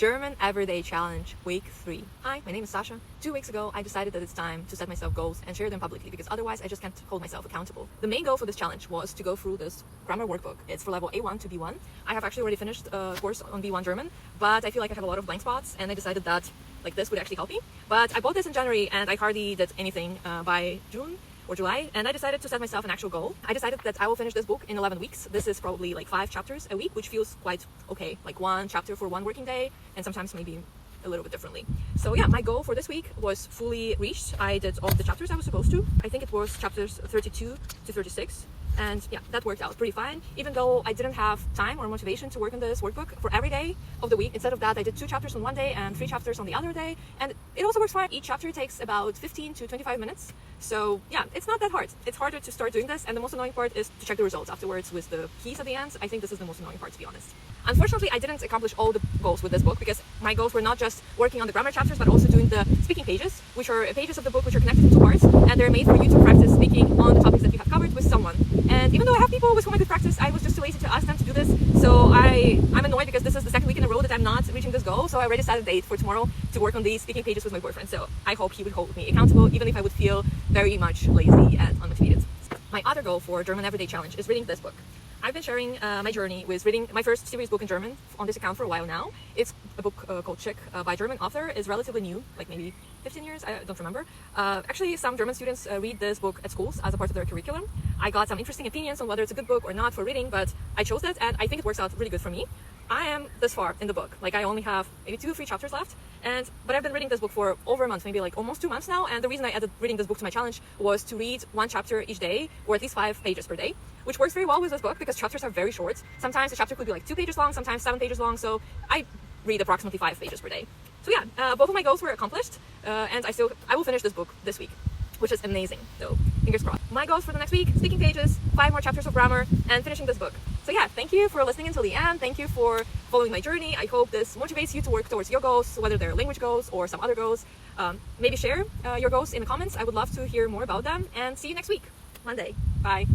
German Everyday Challenge Week 3. Hi, my name is Sasha. 2 weeks ago, I decided that it's time to set myself goals and share them publicly because otherwise I just can't hold myself accountable. The main goal for this challenge was to go through this grammar workbook. It's for level A1 to B1. I have actually already finished a course on B1 German, but I feel like I have a lot of blank spots and I decided that this would actually help me. But I bought this in January and I hardly did anything by June or July, and I decided to set myself an actual goal. I decided that I will finish this book in 11 weeks. This is probably 5 chapters a week, which feels quite okay, 1 chapter for 1 working day, and sometimes maybe a little bit differently. So yeah, my goal for this week was fully reached. I did all the chapters I was supposed to. I think it was chapters 32 to 36. And yeah, that worked out pretty fine, even though I didn't have time or motivation to work on this workbook for every day of the week. Instead of that, I did 2 chapters on one day and 3 chapters on the other day, and it also works fine. Each chapter takes about 15 to 25 minutes, so yeah, it's not that hard. It's harder to start doing this, and the most annoying part is to check the results afterwards with the keys at the end. I think this is the most annoying part, to be honest. Unfortunately, I didn't accomplish all the goals with this book because my goals were not just working on the grammar chapters, but also doing the speaking pages, which are pages of the book which are connected in 2 parts, and they're made for you to practice speaking on the topics that you have covered with someone. And even though I have people with whom I could practice, I was just too lazy to ask them to do this. So I'm annoyed because this is the 2nd week in a row that I'm not reaching this goal. So I already set a date for tomorrow to work on these speaking pages with my boyfriend. So I hope he would hold me accountable, even if I would feel very much lazy and unmotivated. My other goal for German Everyday Challenge is reading this book. I've been sharing my journey with reading my first serious book in German on this account for a while now. It's a book called Tschick by a German author. It's relatively new, maybe 15 years, I don't remember. Actually, some German students read this book at schools as a part of their curriculum. I got some interesting opinions on whether it's a good book or not for reading, but I chose it and I think it works out really good for me. I am this far in the book. I only have maybe 2 or 3 chapters left, but I've been reading this book for over a month, maybe almost 2 months now, and the reason I added reading this book to my challenge was to read 1 chapter each day, or at least 5 pages per day, which works very well with this book because chapters are very short. Sometimes a chapter could be 2 pages long, sometimes 7 pages long, so I read approximately 5 pages per day. So yeah, both of my goals were accomplished, and I will finish this book this week, which is amazing, so fingers crossed. My goals for the next week: speaking pages, 5 more chapters of grammar, and finishing this book. So yeah, thank you for listening until the end. Thank you for following my journey. I hope this motivates you to work towards your goals, whether they're language goals or some other goals. Maybe share your goals in the comments. I would love to hear more about them, and see you next week, Monday. Bye.